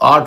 8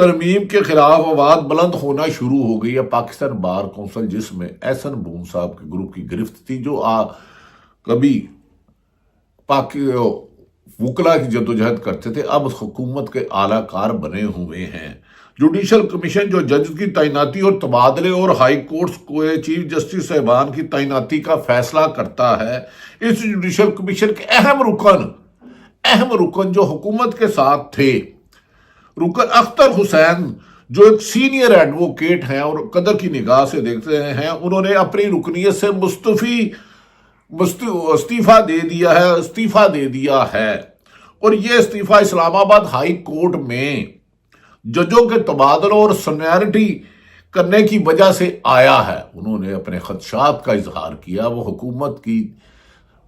ترمیم کے خلاف آواز بلند ہونا شروع ہو گئی ہے۔ پاکستان بار کونسل، جس میں احسن بون صاحب کے گروپ کی گرفت تھی، جو کبھی وکلا کی جدوجہد کرتے تھے، اب حکومت کے اعلیٰ کار بنے ہوئے ہیں۔ جوڈیشل کمیشن جو جج کی تعیناتی اور تبادلے اور ہائی کورٹس کو چیف جسٹس صاحبان کی تعیناتی کا فیصلہ کرتا ہے، اس جوڈیشل کمیشن کے اہم رکن جو حکومت کے ساتھ تھے، رکن اختر حسین جو ایک سینئر ایڈوکیٹ ہیں اور قدر کی نگاہ سے دیکھتے ہیں، انہوں نے اپنی رکنیت سے استعفیٰ دے دیا ہے اور یہ استعفیٰ اسلام آباد ہائی کورٹ میں ججوں کے تبادلوں اور سینیئرٹی کرنے کی وجہ سے آیا ہے۔ انہوں نے اپنے خدشات کا اظہار کیا، وہ حکومت کی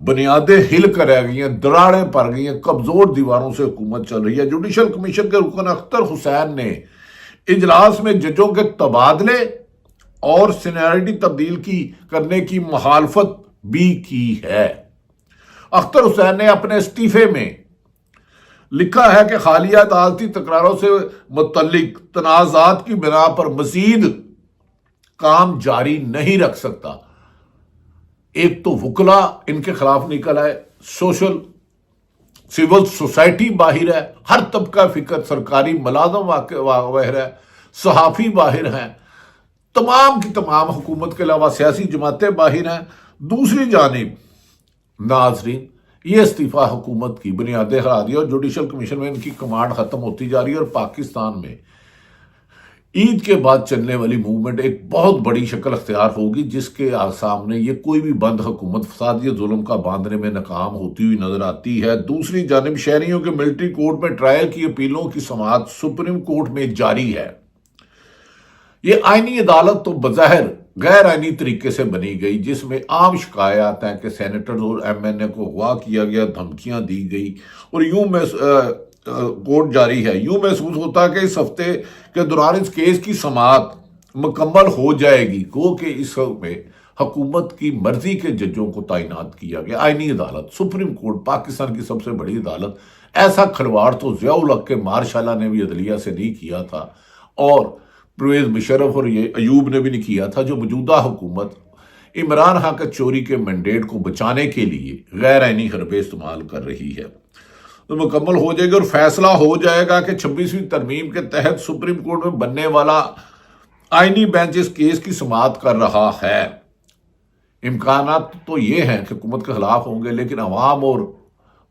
بنیادیں ہل کر رہ گئی ہیں، دراڑیں پڑ گئی ہیں، کمزور دیواروں سے حکومت چل رہی ہے۔ جوڈیشل کمیشن کے رکن اختر حسین نے اجلاس میں ججوں کے تبادلے اور سینیئرٹی تبدیل کرنے کی مخالفت بھی کی ہے۔ اختر حسین نے اپنے استعفے میں لکھا ہے کہ حالیہ عدالتی تکراروں سے متعلق تنازعات کی بنا پر مزید کام جاری نہیں رکھ سکتا۔ ایک تو وکلا ان کے خلاف نکل آئے، سول سوسائٹی باہر ہے، ہر طبقہ فکر، سرکاری ملازم باہر ہے، صحافی باہر ہیں، تمام کی تمام حکومت کے علاوہ سیاسی جماعتیں باہر ہیں۔ دوسری جانب ناظرین، یہ استعفیٰ حکومت کی بنیادیں ہرا دی اور جوڈیشل کمیشن میں ان کی کمانڈ ختم ہوتی جا رہی ہے، اور پاکستان میں عید کے بعد چلنے والی موومنٹ ایک بہت بڑی شکل اختیار ہوگی، جس کے سامنے یہ کوئی بھی بند حکومت فساد یا ظلم کا باندھنے میں ناکام ہوتی ہوئی نظر آتی ہے۔ دوسری جانب شہریوں کے ملٹری کورٹ میں ٹرائل کی اپیلوں کی سماعت سپریم کورٹ میں جاری ہے۔ یہ آئینی عدالت تو بظاہر غیر آئینی طریقے سے بنی گئی، جس میں عام شکایات ہیں کہ سینیٹرز اور ایم این اے کو اغوا کیا گیا، دھمکیاں دی گئی، اور کورٹ جاری ہے۔ یوں محسوس ہوتا ہے کہ اس ہفتے کے دوران اس کیس کی سماعت مکمل ہو جائے گی، کہ اس میں حکومت کی مرضی کے ججوں کو تعینات کیا گیا۔ آئینی عدالت، سپریم کورٹ، پاکستان کی سب سے بڑی عدالت، ایسا کھلواڑ تو ضیاء الحق کے مارشالہ نے بھی عدلیہ سے نہیں کیا تھا، اور پرویز مشرف اور یہ ایوب نے بھی نہیں کیا تھا، جو موجودہ حکومت عمران خان کے چوری کے مینڈیٹ کو بچانے کے لیے غیر آئینی حربے استعمال کر رہی ہے۔ تو مکمل ہو جائے گی اور فیصلہ ہو جائے گا کہ 26ویں ترمیم کے تحت سپریم کورٹ میں بننے والا آئینی بینچ اس کیس کی سماعت کر رہا ہے۔ امکانات تو یہ ہیں کہ حکومت کے خلاف ہوں گے، لیکن عوام اور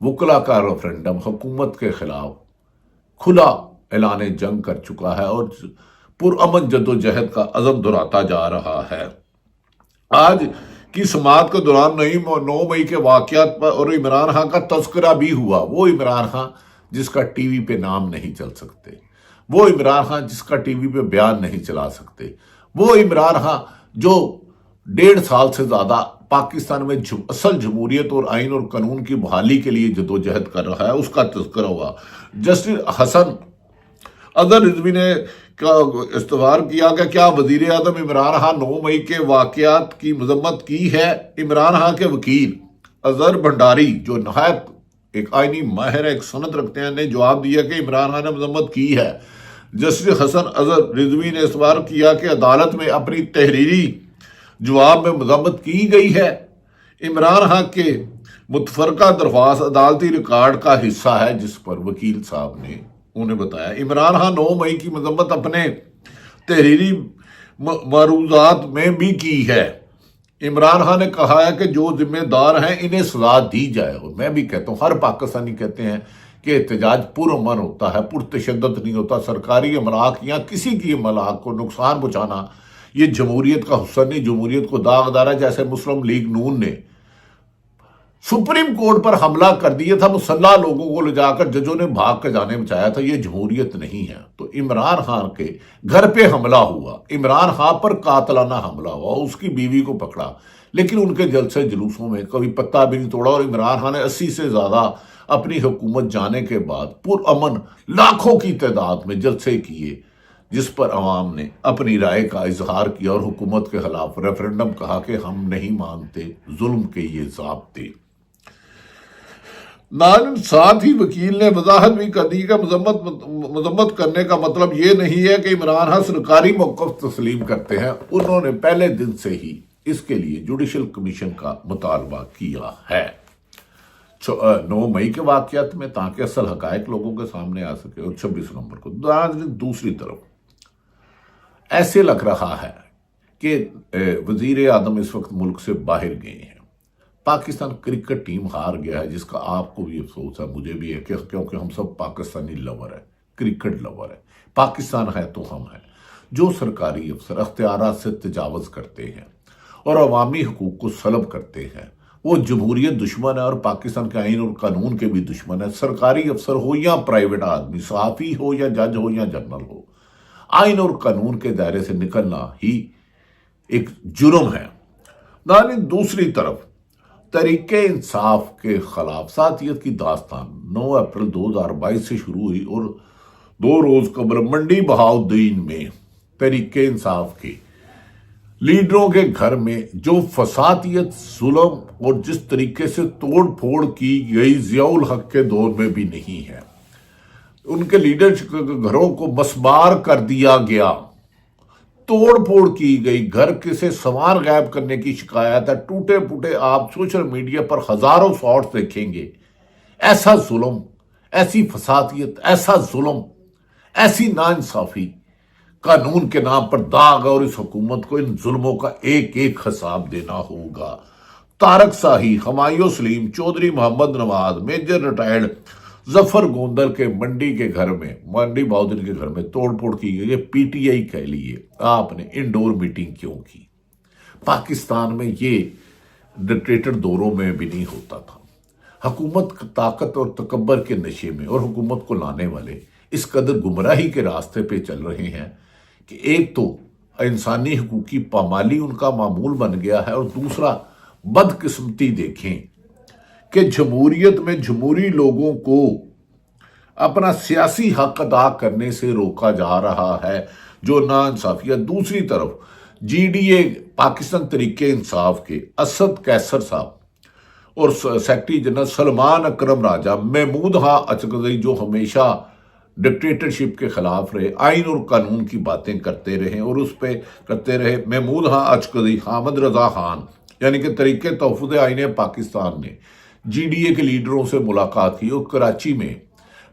وکلا کا ریفرنڈم حکومت کے خلاف کھلا اعلان جنگ کر چکا ہے اور پرامن جدوجہد کا عزم دہراتا جا رہا ہے۔ آج کی سماعت کے دوران 9 مئی کے واقعات پر اور عمران خان کا تذکرہ بھی ہوا۔ وہ عمران خان جس کا ٹی وی پہ نام نہیں چل سکتے، وہ عمران خان جس کا ٹی وی پہ بیان نہیں چلا سکتے، وہ عمران خان جو 1.5 سال سے زیادہ پاکستان میں اصل جمہوریت اور آئین اور قانون کی بحالی کے لیے جدوجہد کر رہا ہے، اس کا تذکرہ ہوا۔ جسٹس حسن اظہر رضوی نے استفسار کیا کہ کیا وزیر اعظم عمران خان 9 مئی کے واقعات کی مذمت کی ہے؟ عمران خان کے وکیل اظہر بھنڈاری، جو نہایت ایک آئینی ماہر ایک سند رکھتے ہیں، نے جواب دیا کہ عمران خان نے مذمت کی ہے۔ جسٹس حسن اظہر رضوی نے استفسار کیا کہ عدالت میں اپنی تحریری جواب میں مذمت کی گئی ہے۔ عمران خان کے متفرقہ درخواست عدالتی ریکارڈ کا حصہ ہے، جس پر وکیل صاحب نے انہیں بتایا عمران خان 9 مئی کی مذمت اپنے تحریری معروضات میں بھی کی ہے۔ عمران خان نے کہا ہے کہ جو ذمہ دار ہیں انہیں سزا دی جائے، اور میں بھی کہتا ہوں، ہر پاکستانی کہتے ہیں کہ احتجاج پرامن ہوتا ہے، پرتشدد نہیں ہوتا۔ سرکاری املاک یا کسی کی املاک کو نقصان پہنچانا یہ جمہوریت کا حسن نہیں، جمہوریت کو داغدار ہے۔ جیسے مسلم لیگ نون نے سپریم کورٹ پر حملہ کر دیا تھا، مسلح لوگوں کو لے جا کر ججوں نے بھاگ کے جانے بچایا تھا، یہ جمہوریت نہیں ہے۔ تو عمران خان کے گھر پہ حملہ ہوا، عمران خان پر قاتلانہ حملہ ہوا، اس کی بیوی کو پکڑا، لیکن ان کے جلسے جلوسوں میں کبھی پتہ بھی نہیں توڑا، اور عمران خان نے 80 سے زیادہ اپنی حکومت جانے کے بعد پرامن لاکھوں کی تعداد میں جلسے کیے، جس پر عوام نے اپنی رائے کا اظہار کیا اور حکومت کے خلاف ریفرنڈم کہا کہ ہم نہیں مانتے ظلم کے یہ ضابطے۔ ناظرین، ساتھ ہی وکیل نے وضاحت بھی کر دی کہ مذمت کرنے کا مطلب یہ نہیں ہے کہ عمران خان سرکاری موقف تسلیم کرتے ہیں. انہوں نے پہلے دن سے ہی اس کے لیے جوڈیشل کمیشن کا مطالبہ کیا ہے 9 مئی کے واقعات میں، تاکہ اصل حقائق لوگوں کے سامنے آ سکے، اور 26 نومبر کو. دوسری طرف ایسے لگ رہا ہے کہ وزیر اعظم اس وقت ملک سے باہر گئے ہیں. پاکستان کرکٹ ٹیم ہار گیا ہے، جس کا آپ کو بھی افسوس ہے، مجھے بھی ہے، کیونکہ ہم سب پاکستانی لور ہیں، کرکٹ لور ہے. پاکستان ہے تو ہم ہیں. جو سرکاری افسر اختیارات سے تجاوز کرتے ہیں اور عوامی حقوق کو سلب کرتے ہیں، وہ جمہوریت دشمن ہے اور پاکستان کے آئین اور قانون کے بھی دشمن ہے. سرکاری افسر ہو یا پرائیویٹ آدمی، صحافی ہو یا جج ہو یا جنرل ہو، آئین اور قانون کے دائرے سے نکلنا ہی ایک جرم ہے. ناظرین، دوسری طرف تحریک انصاف کے خلاف ساتھیت کی داستان 9 اپریل 2022 سے شروع ہوئی، اور 2 روز قبل منڈی بہاؤالدین میں تحریک انصاف کے لیڈروں کے گھر میں جو فسادیت، ظلم اور جس طریقے سے توڑ پھوڑ کی گئی ضیاء الحق کے دور میں بھی نہیں ہے. ان کے لیڈرشپ کے گھروں کو مسمار کر دیا گیا، توڑ پھوڑ کی گئی، گھر کسے سامان غائب کرنے کی شکایت ہے. ٹوٹے پھوٹے آپ سوشل میڈیا پر ہزاروں شارٹس دیکھیں گے. ایسا ظلم، ایسی فسادیت، ایسا ظلم، ایسی ناانصافی، قانون کے نام پر داغ، اور اس حکومت کو ان ظلموں کا ایک ایک حساب دینا ہوگا. طارق شاہی، ہمایوں سلیم، چودھری محمد نواز، میجر ریٹائرڈ ظفر گوندل کے منڈی بہاؤالدین کے گھر میں توڑ پھوڑ کی گئی. پی ٹی آئی کہہ لیے، آپ نے انڈور میٹنگ کیوں کی؟ پاکستان میں یہ ڈکٹیٹر دوروں میں بھی نہیں ہوتا تھا. حکومت طاقت اور تکبر کے نشے میں، اور حکومت کو لانے والے اس قدر گمراہی کے راستے پہ چل رہے ہیں کہ ایک تو انسانی حقوق کی پامالی ان کا معمول بن گیا ہے، اور دوسرا بدقسمتی دیکھیں کہ جمہوریت میں جمہوری لوگوں کو اپنا سیاسی حق ادا کرنے سے روکا جا رہا ہے، جو ناانصافی ہے. دوسری طرف G D A Pakistan Tehreek Insaf کے اسد قیصر صاحب اور سیکرٹری جنرل سلمان اکرم راجہ، محمود خان اچکزئی، جو ہمیشہ ڈکٹیٹرشپ کے خلاف رہے، آئین اور قانون کی باتیں کرتے رہے اور اس پہ کرتے رہے. محمود خان اچکزئی، حامد رضا خان، یعنی کہ تحریک تحفظ آئین پاکستان نے جی ڈی اے کے لیڈروں سے ملاقات کی اور کراچی میں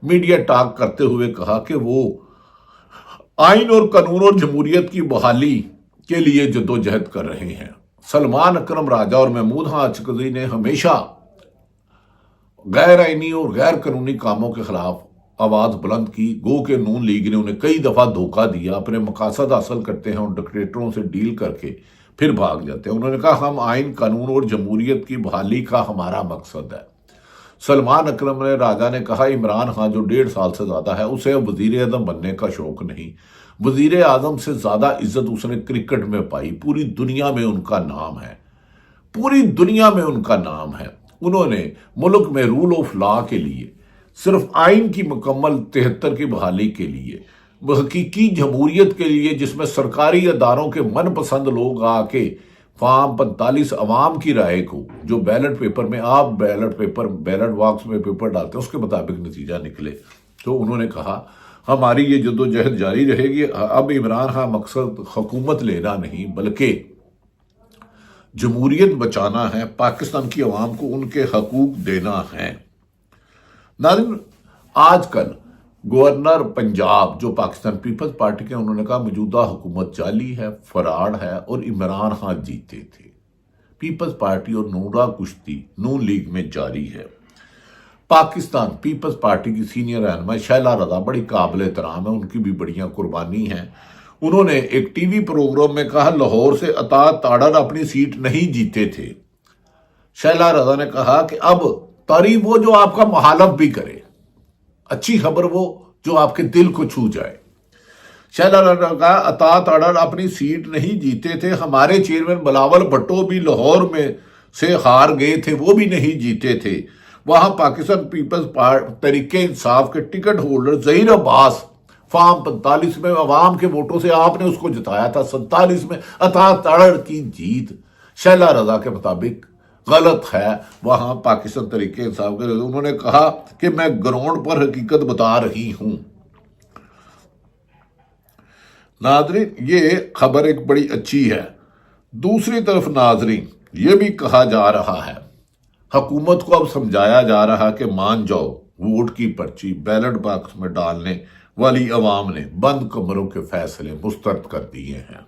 میڈیا ٹاک کرتے ہوئے کہا کہ وہ آئین اور قانون اور جمہوریت کی بحالی کے لیے جدوجہد کر رہے ہیں. سلمان اکرم راجہ اور محمود خان اچکزئی نے ہمیشہ غیر آئینی اور غیر قانونی کاموں کے خلاف آواز بلند کی. گو کہ نون لیگ نے انہیں کئی دفعہ دھوکہ دیا، اپنے مقاصد حاصل کرتے ہیں اور ڈکٹیٹروں سے ڈیل کر کے پھر بھاگ جاتے ہیں. انہوں نے کہا ہم آئین قانون اور جمہوریت کی بحالی کا ہمارا مقصد ہے. سلمان اکرم راجہ نے کہا عمران خان جو 1.5 سال سے زیادہ ہے، اسے وزیر اعظم بننے کا شوق نہیں. وزیر اعظم سے زیادہ عزت اس نے کرکٹ میں پائی. پوری دنیا میں ان کا نام ہے، پوری دنیا میں ان کا نام ہے. انہوں نے ملک میں رول آف لا کے لیے، صرف آئین کی مکمل 73 کی بحالی کے لیے، حقیقی جمہوریت کے لیے جس میں سرکاری اداروں کے من پسند لوگ آ کے فارم 45 عوام کی رائے کو، جو بیلٹ پیپر میں آپ بیلٹ باکس میں پیپر ڈالتے ہیں، اس کے مطابق نتیجہ نکلے. تو انہوں نے کہا ہماری یہ جدوجہد جاری رہے گی. اب عمران خان مقصد حکومت لینا نہیں بلکہ جمہوریت بچانا ہے، پاکستان کی عوام کو ان کے حقوق دینا ہے. ناظرین، آج کل گورنر پنجاب جو پاکستان پیپلز پارٹی کے، انہوں نے کہا موجودہ حکومت جعلی ہے، فراڈ ہے اور عمران خان جیتے تھے. پیپلز پارٹی اور نورا کشتی نون لیگ میں جاری ہے. پاکستان پیپلز پارٹی کی سینئر رہنما شیلا رضا بڑی قابل احترام ہے، ان کی بھی بڑیاں قربانی ہیں. انہوں نے ایک ٹی وی پروگرام میں کہا لاہور سے عطا تاڑر اپنی سیٹ نہیں جیتے تھے. شیلا رضا نے کہا کہ اب تعریف وہ جو آپ کا مخالف بھی کرے، اچھی خبر وہ جو آپ کے دل کو چھو جائے. شیلا رضا نے کہا عطا تاڑر اپنی سیٹ نہیں جیتے تھے، ہمارے چیئرمین بلاول بھٹو بھی لاہور میں سے ہار گئے تھے، وہ بھی نہیں جیتے تھے. وہاں پاکستان پیپلز تحریک انصاف کے ٹکٹ ہولڈر ظہیر عباس فارم 45 میں عوام کے ووٹوں سے آپ نے اس کو جتایا تھا، 47 میں عطا تاڑر کی جیت. شیلا رضا کے مطابق غلط ہے وہاں پاکستان تحریک انصاف کے انہوں نے کہا کہ میں گراؤنڈ پر حقیقت بتا رہی ہوں۔ ناظرین یہ خبر ایک بڑی اچھی ہے۔ دوسری طرف ناظرین یہ بھی کہا جا رہا ہے، حکومت کو اب سمجھایا جا رہا کہ مان جاؤ، ووٹ کی پرچی بیلٹ باکس میں ڈالنے والی عوام نے بند کمروں کے فیصلے مسترد کر دیے ہیں۔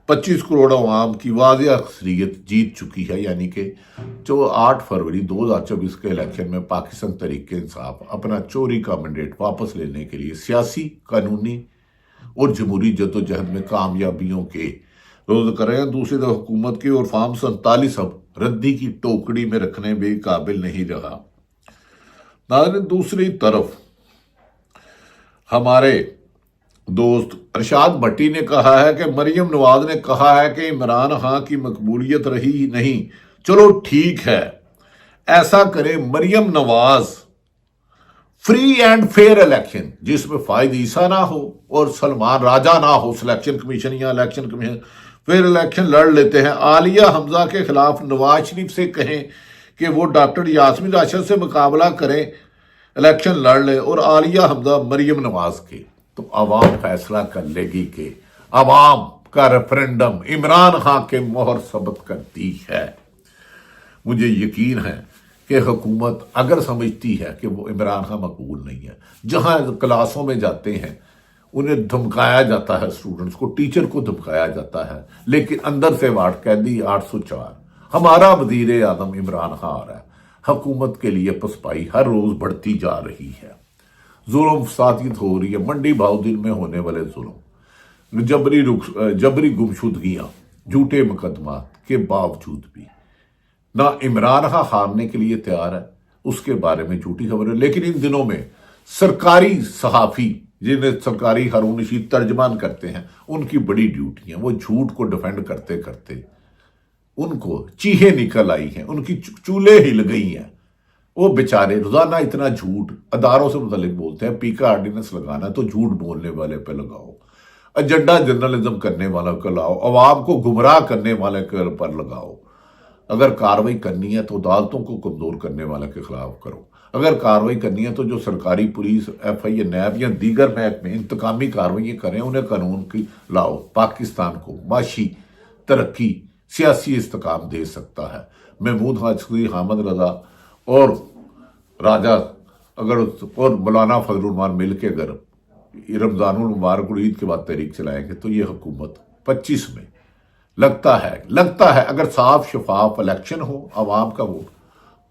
25 کروڑ عوام کی واضح اکثریت جیت چکی ہے، یعنی کہ جو 8 فروری 2024 کے الیکشن میں پاکستان تحریک انصاف اپنا چوری کا مینڈیٹ واپس لینے کے لیے سیاسی، قانونی اور جمہوری جدوجہد میں کامیابیوں کے روز کر رہے ہیں۔ دوسری طرف حکومت کی اور فارم 47 اب ردی کی ٹوکڑی میں رکھنے بھی قابل نہیں رہا۔ ناظرین دوسری طرف ہمارے دوست ارشاد بھٹی نے کہا ہے کہ مریم نواز نے کہا ہے کہ عمران خان کی مقبولیت رہی نہیں، چلو ٹھیک ہے ایسا کریں Maryam Nawaz free and fair election جس میں فائد عیسیٰ نہ ہو اور سلمان راجہ نہ ہو، سلیکشن کمیشن یا الیکشن کمیشن، پھر الیکشن لڑ لیتے ہیں۔ عالیہ حمزہ کے خلاف نواز شریف سے کہیں کہ وہ ڈاکٹر یاسمین راشد سے مقابلہ کریں، الیکشن لڑ لے، اور عالیہ حمزہ مریم نواز کے، تو عوام فیصلہ کر لے گی کہ عوام کا ریفرنڈم عمران خان کے مہر ثبت کرتی ہے۔ مجھے یقین ہے کہ حکومت اگر سمجھتی ہے کہ وہ عمران خان مقبول نہیں ہے، جہاں کلاسوں میں جاتے ہیں انہیں دھمکایا جاتا ہے، اسٹوڈنٹس کو، ٹیچر کو دھمکایا جاتا ہے، لیکن اندر سے واٹ قیدی 804 ہمارا وزیر اعظم عمران خان آ رہا ہے۔ حکومت کے لیے پسپائی ہر روز بڑھتی جا رہی ہے، ظلم فسادیت ہو رہی ہے، منڈی بھاؤ دن میں ہونے والے ظلم، جبری گمشدگیاں، جھوٹے مقدمات کے باوجود بھی نہ عمران خان ہارنے کے لیے تیار ہے، اس کے بارے میں جھوٹی خبریں۔ لیکن ان دنوں میں سرکاری صحافی جنہیں سرکاری ہارون رشید ترجمان کرتے ہیں، ان کی بڑی ڈیوٹی ہیں، وہ جھوٹ کو ڈیفینڈ کرتے کرتے ان کو چیخیں نکل آئی ہیں، ان کی چولے ہل گئی ہیں، وہ بیچارے روزانہ اتنا جھوٹ اداروں سے متعلق بولتے ہیں۔ پی کا آرڈیننس لگانا ہے تو جھوٹ بولنے والے پہ لگاؤ، ایجنڈا جرنلزم کرنے والا کو لاؤ، عوام کو گمراہ کرنے والے پر لگاؤ۔ اگر کارروائی کرنی ہے تو عدالتوں کو کمزور کرنے والے کے خلاف کرو، اگر کارروائی کرنی ہے تو جو سرکاری پولیس، ایف آئی اے، نیب یا دیگر محکمے انتقامی کارروائیاں کریں، انہیں قانون کی لاؤ۔ پاکستان کو معاشی ترقی، سیاسی استحکام دے سکتا ہے۔ محمود حاجی، حامد رضا اور راجہ اور مولانا فضل الرحمان مل کے اگر رمضان المبارک اور عید کے بعد تحریک چلائیں گے تو یہ حکومت 25 میں لگتا ہے اگر صاف شفاف الیکشن ہو، عوام کا ووٹ،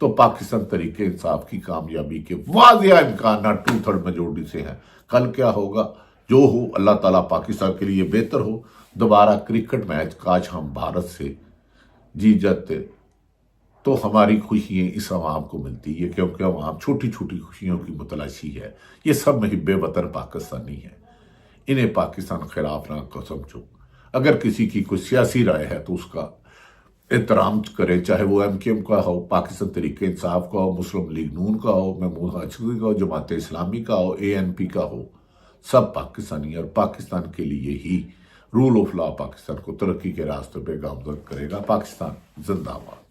تو پاکستان تحریک انصاف کی کامیابی کے واضح امکانات 2/3 میجورٹی سے ہیں۔ کل کیا ہوگا جو ہو، اللہ تعالیٰ پاکستان کے لیے بہتر ہو۔ دوبارہ کرکٹ میچ کاش ہم بھارت سے جیت جاتے تو ہماری خوشیاں اس عوام کو ملتی ہے، کیونکہ عوام چھوٹی چھوٹی خوشیوں کی متلاشی ہے۔ یہ سب محب وطن پاکستانی ہیں، انہیں پاکستان خلاف نہ سمجھو۔ اگر کسی کی کوئی سیاسی رائے ہے تو اس کا احترام کرے، چاہے وہ ایم کیو ایم کا ہو، پاکستان تحریک انصاف کا ہو، مسلم لیگ نون کا ہو، محمود حاجی کا ہو، جماعت اسلامی کا ہو، اے این پی کا ہو، سب پاکستانی اور پاکستان کے لیے ہی رول آف لا پاکستان کو ترقی کے راستے پہ گامزن کرے گا۔ پاکستان زندہ باد۔